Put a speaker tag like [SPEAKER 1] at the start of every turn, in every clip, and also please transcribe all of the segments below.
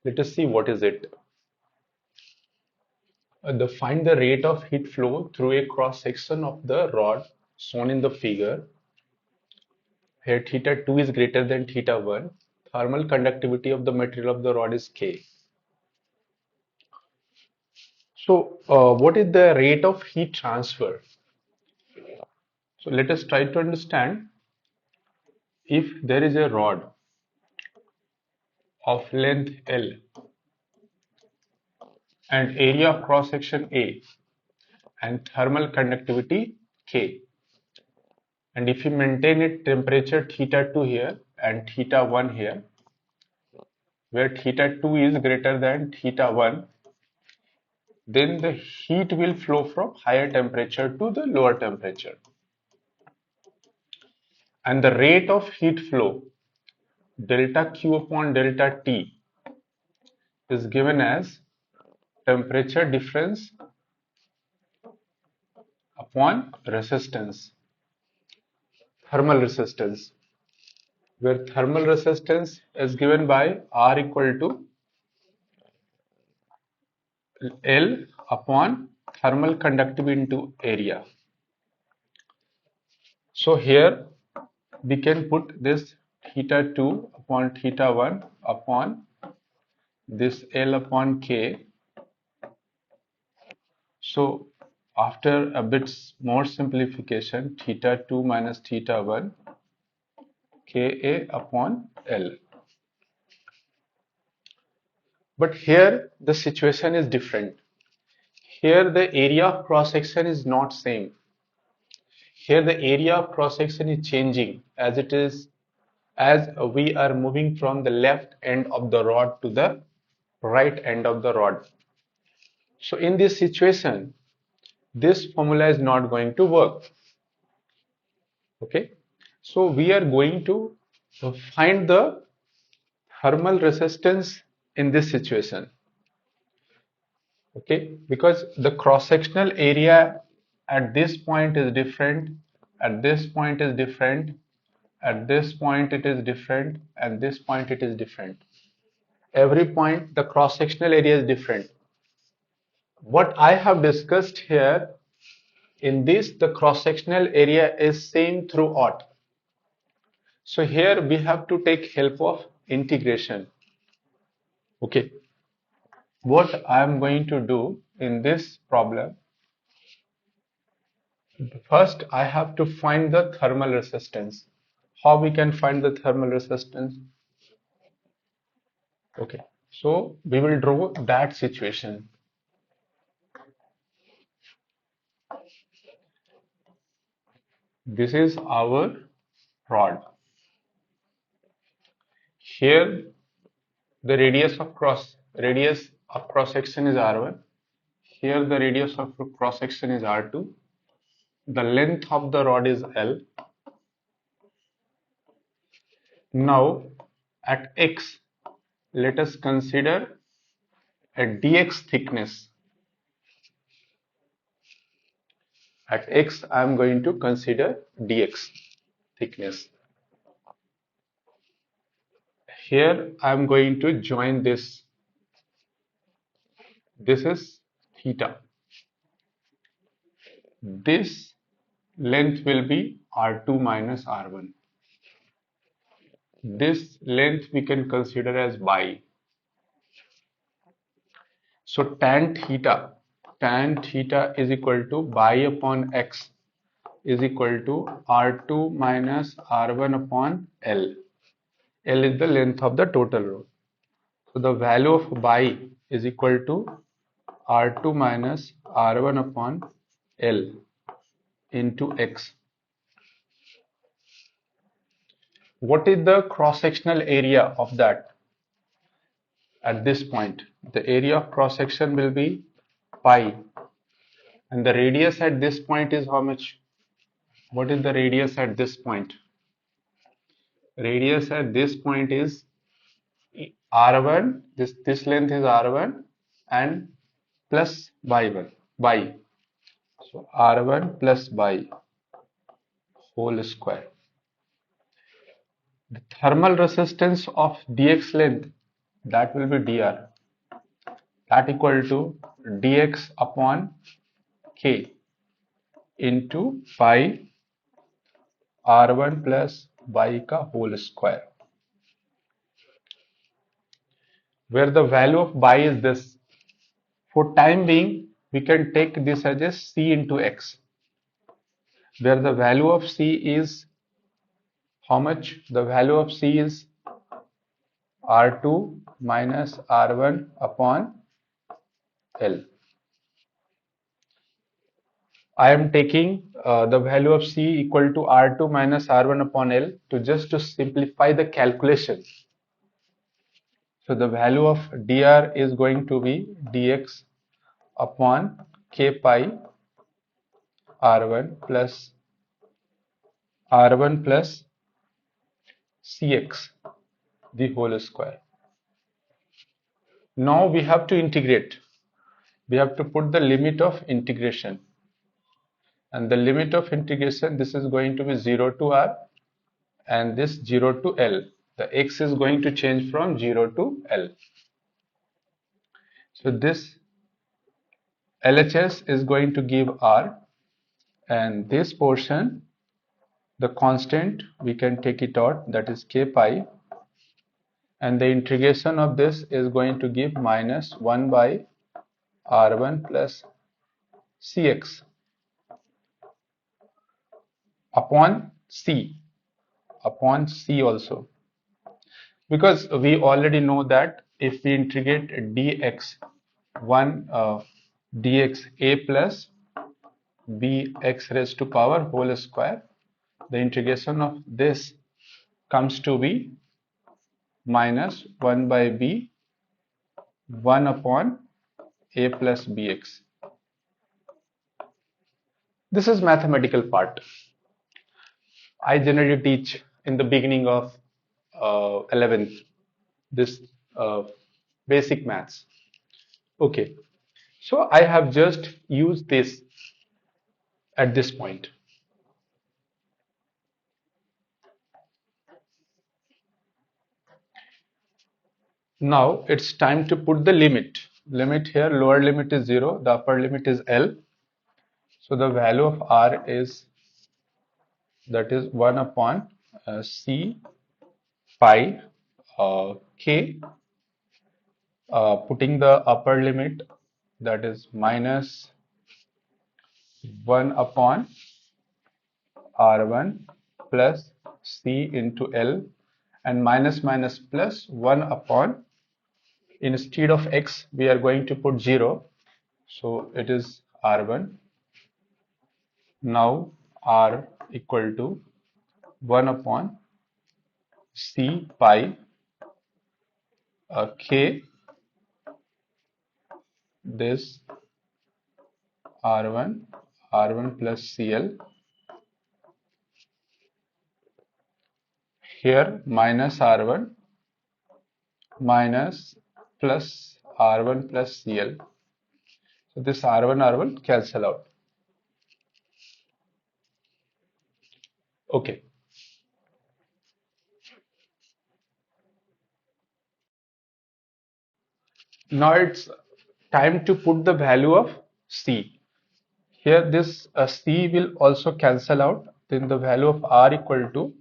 [SPEAKER 1] Let us see what is it. Find the rate of heat flow through a cross section of the rod shown in the figure. Here theta 2 is greater than theta 1. Thermal conductivity of the material of the rod is K. So what is the rate of heat transfer? So let us try to understand. If there is a rod of length L and area of cross section A and thermal conductivity K, and if you maintain a temperature theta 2 here and theta 1 here, where theta 2 is greater than theta 1, then the heat will flow from higher temperature to the lower temperature. And the rate of heat flow, delta Q upon delta T, is given as temperature difference upon resistance, thermal resistance, where thermal resistance is given by R equal to L upon thermal conductivity into area. So here we can put this theta 2 upon theta 1 upon this L upon K. So after a bit more simplification, theta 2 minus theta 1 Ka upon L. But here the situation is different. Here the area of cross section is not same. Here the area of cross section is changing as it is, as we are moving from the left end of the rod to the right end of the rod. So in this situation, this formula is not going to work. Okay, so we are going to find the thermal resistance in this situation. Okay, because the cross sectional area at this point is different, at this point is different, at this point it is different, and this point it is different. Every point the cross sectional area is different. What I have discussed here, in this the cross sectional area is same throughout. So here we have to take help of integration. Okay, what I am going to do in this problem, first I have to find the thermal resistance. How we can find the thermal resistance? Okay, so we will draw that situation. This is our rod. Here the radius of cross section is R1. Here the radius of cross section is R2. The length of the rod is L. Now at X, let us consider a dx thickness. At X, I am going to consider dx thickness. Here I am going to join this. This is theta. This length will be R2 minus R1. This length we can consider as bi. So tan theta is equal to bi upon x is equal to R2 minus R1 upon L. L is the length of the total rod. So the value of bi is equal to R2 minus R1 upon L into x. What is the cross-sectional area of that? At this point, the area of cross section will be pi, and the radius at this point is how much? What is the radius at this point? Radius at this point is R1, this length is R1 and plus bi. So R1 plus bi whole square. The thermal resistance of dx length that will be dr, that equal to dx upon k into pi r1 plus y ka whole square, where the value of y is this. For time being, we can take this as a c into x, where the value of c is how much? The value of c is r2 minus r1 upon L. I am taking the value of C equal to R2 minus R1 upon L to simplify the calculation. So the value of dr is going to be dx upon k pi R1 plus Cx the whole square. Now we have to integrate. We have to put the limit of integration. And the limit of integration, this is going to be 0 to R and this 0 to L. The x is going to change from 0 to L. So this LHS is going to give R, and this portion, the constant, we can take it out, that is k pi, and the integration of this is going to give minus 1 by R1 plus Cx upon C also, because we already know that if we integrate dx 1 dx a plus b x raised to power whole square, the integration of this comes to be minus 1 by b 1 upon a plus bx. This is mathematical part. I generally teach in the beginning of 11th this uh, basic maths. Okay, so I have just used this at this point. Now it's time to put the limit. Limit here, lower limit is 0, the upper limit is L. So the value of R is, that is 1 upon C pi k, putting the upper limit, that is minus 1 upon R1 plus C into L, and minus minus plus 1 upon, instead of x we are going to put 0, so it is R1. Now R equal to 1 upon C pi k, this R1 plus CL, here minus R1 minus plus R1 plus CL. So this R1 cancel out. Okay. Now it's time to put the value of C. Here this C will also cancel out. Then the value of R equal to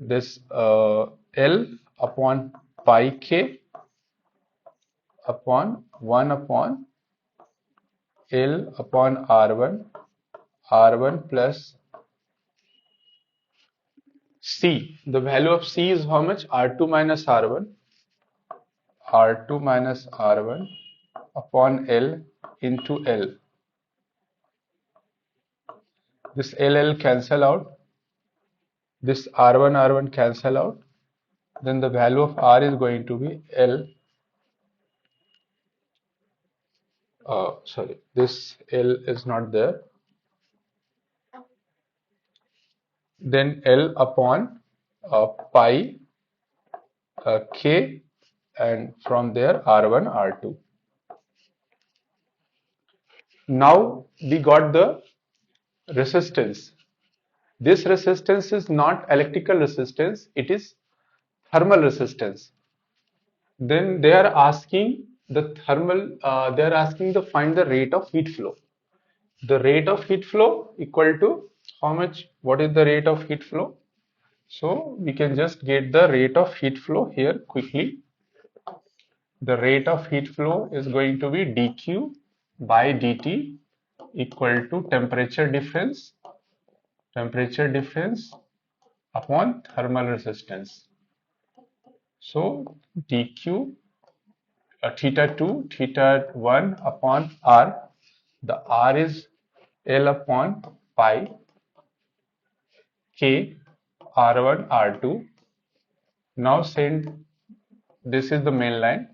[SPEAKER 1] this L upon pi k upon 1 upon L upon R1 plus C. The value of C is how much? R2 minus R1 upon L into L. This L cancel out. This R1 cancel out. Then the value of R is going to be L. Sorry, this L is not there. Then L upon pi k, and from there R1 R2. Now we got the resistance. This resistance is not electrical resistance, it is thermal resistance. Then they are asking the thermal, they are asking to find the rate of heat flow. The rate of heat flow equal to how much? What is the rate of heat flow? So we can just get the rate of heat flow here quickly. The rate of heat flow is going to be dq by dt equal to temperature difference upon thermal resistance. So dq theta 2 theta 1 upon r, the r is L upon pi k r1 r2. Now send, this is the main line.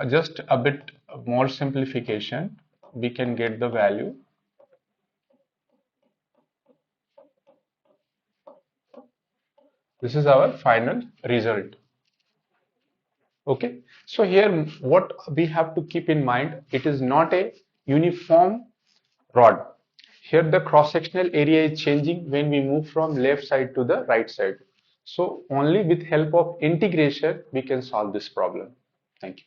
[SPEAKER 1] Just a bit more simplification, we can get the value. This is our final result. Okay, so here what we have to keep in mind, it is not a uniform rod. Here the cross-sectional area is changing when we move from left side to the right side. So only with help of integration we can solve this problem. Thank you.